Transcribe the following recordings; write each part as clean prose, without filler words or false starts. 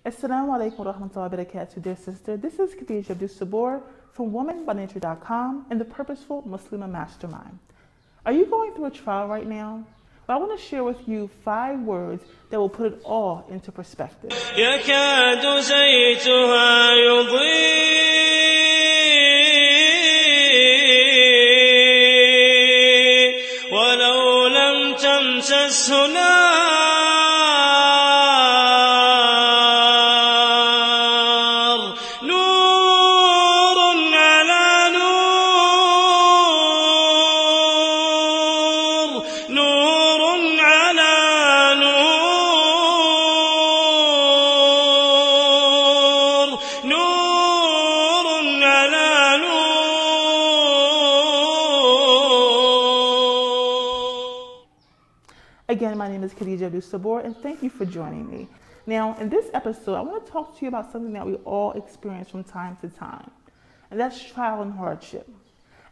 Assalamu alaikum wa rahmatullahi wa barakatuh, dear sister. This is Khadija Abdul-Sabor from womanbynature.com and the Purposeful Muslimah Mastermind. Are you going through a trial right now? Well, I want to share with you 5 words that will put it all into perspective. يكاد زيتها يضيء ولو لم تمسسه نار نور على نور نور على نور نور على نور. Again, my name is Khadija Abdul-Sabor and thank you for joining me. Now, in this episode, I want to talk to you about something that we all experience from time to time, and that's trial and hardship.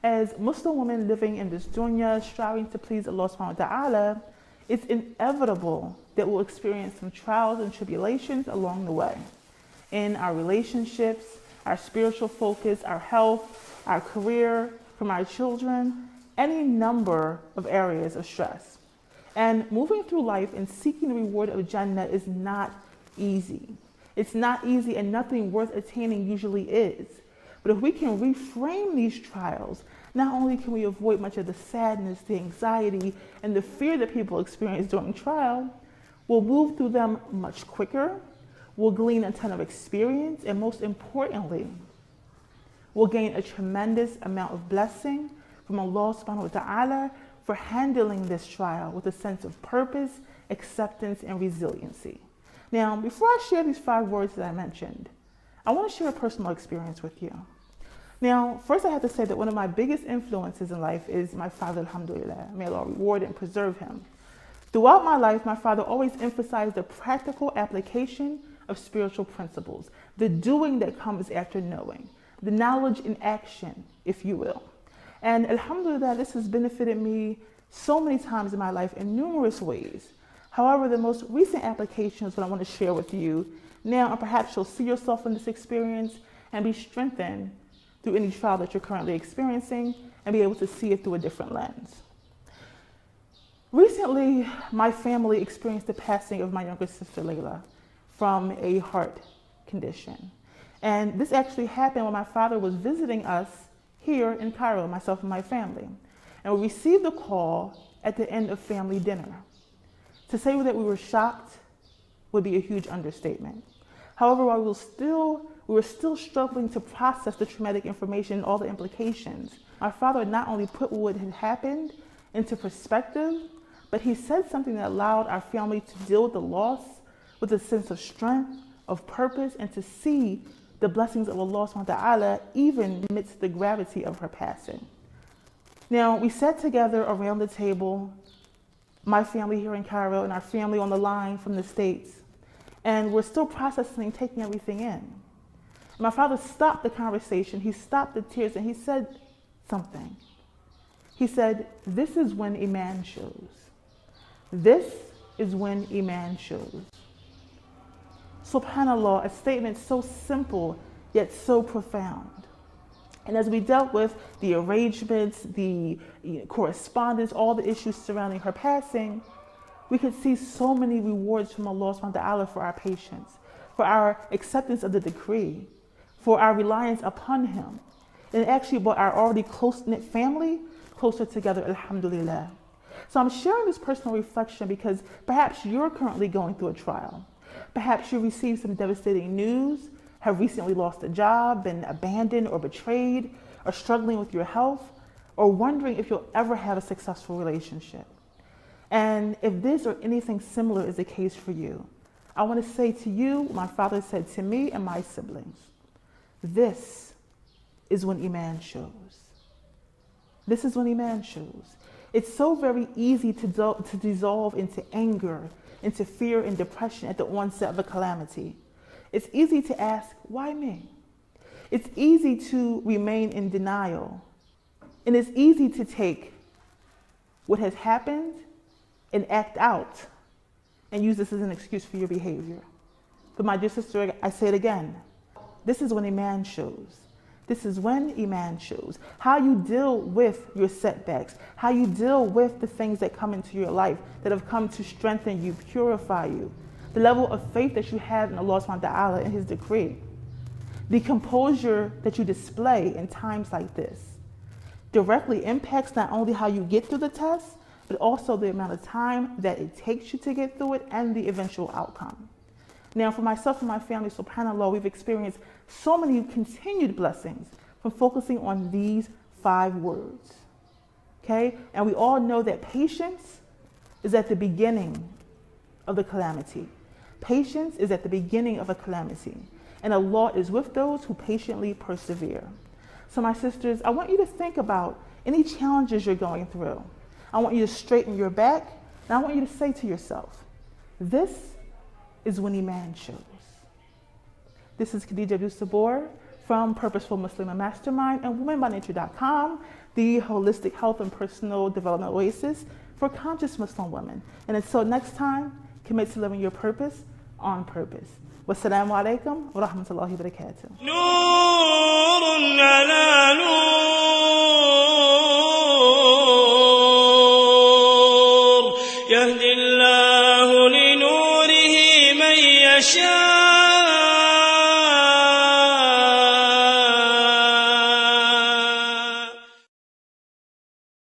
As Muslim women living in this dunya, striving to please Allah subhanahu wa ta'ala, it's inevitable that we'll experience some trials and tribulations along the way. In our relationships, our spiritual focus, our health, our career, from our children, any number of areas of stress. And moving through life and seeking the reward of Jannah is not easy. It's not easy, and nothing worth attaining usually is. But if we can reframe these trials, not only can we avoid much of the sadness, the anxiety, and the fear that people experience during trial, we'll move through them much quicker, we'll glean a ton of experience, and most importantly, we'll gain a tremendous amount of blessing from Allah subhanahu wa ta'ala for handling this trial with a sense of purpose, acceptance, and resiliency. Now, before I share these 5 words that I mentioned, I want to share a personal experience with you. Now, first I have to say that one of my biggest influences in life is my father, alhamdulillah. May Allah reward and preserve him. Throughout my life, my father always emphasized the practical application of spiritual principles, the doing that comes after knowing, the knowledge in action, if you will. And alhamdulillah, this has benefited me so many times in my life in numerous ways. However, the most recent application is what I want to share with you now, and perhaps you'll see yourself in this experience and be strengthened through any trial that you're currently experiencing and be able to see it through a different lens. Recently, my family experienced the passing of my younger sister, Layla, from a heart condition. And this actually happened when my father was visiting us here in Cairo, myself and my family. And we received a call at the end of family dinner. To say that we were shocked would be a huge understatement. However, while we were still struggling to process the traumatic information and all the implications, my father not only put what had happened into perspective, but he said something that allowed our family to deal with the loss with a sense of strength, of purpose, and to see the blessings of Allah subhanahu wa ta'ala even amidst the gravity of her passing. Now, we sat together around the table, my family here in Cairo and our family on the line from the States, and we're still processing, taking everything in. My father stopped the conversation, he stopped the tears, and he said something. He said, "This is when Iman shows. This is when Iman shows." SubhanAllah, a statement so simple yet so profound. And as we dealt with the arrangements, the correspondence, all the issues surrounding her passing, we could see so many rewards from Allah subhanahu wa ta'ala for our patience, for our acceptance of the decree, for our reliance upon Him. And it actually brought our already close-knit family closer together, alhamdulillah. So I'm sharing this personal reflection because perhaps you're currently going through a trial. Perhaps you received some devastating news, have recently lost a job, been abandoned or betrayed, or struggling with your health, or wondering if you'll ever have a successful relationship. And if this or anything similar is the case for you, I want to say to you, my father said to me and my siblings, this is when Iman shows. This is when Iman shows. It's so very easy to dissolve into anger, into fear and depression at the onset of a calamity. It's easy to ask, why me? It's easy to remain in denial. And it's easy to take what has happened and act out and use this as an excuse for your behavior. But my dear sister, I say it again. This is when Iman shows. This is when Iman shows. How you deal with your setbacks, how you deal with the things that come into your life that have come to strengthen you, purify you. The level of faith that you have in Allah subhanahu wa ta'ala and His decree. The composure that you display in times like this directly impacts not only how you get through the test, but also the amount of time that it takes you to get through it and the eventual outcome. Now, for myself and my family, subhanAllah, we've experienced so many continued blessings from focusing on these 5 words. Okay? And we all know that patience is at the beginning of the calamity. Patience is at the beginning of a calamity. And Allah is with those who patiently persevere. So my sisters, I want you to think about any challenges you're going through. I want you to straighten your back, and I want you to say to yourself, this is when Iman shows. This is Khadija Abdul-Sabor from Purposeful Muslimah Mastermind and WomenByNature.com, the holistic health and personal development oasis for conscious Muslim women. And until next time, commit to living your purpose on purpose. Wassalamu alaikum wa rahmatullahi wa barakatuh. نور على نور يهدي الله لنوره من يشاء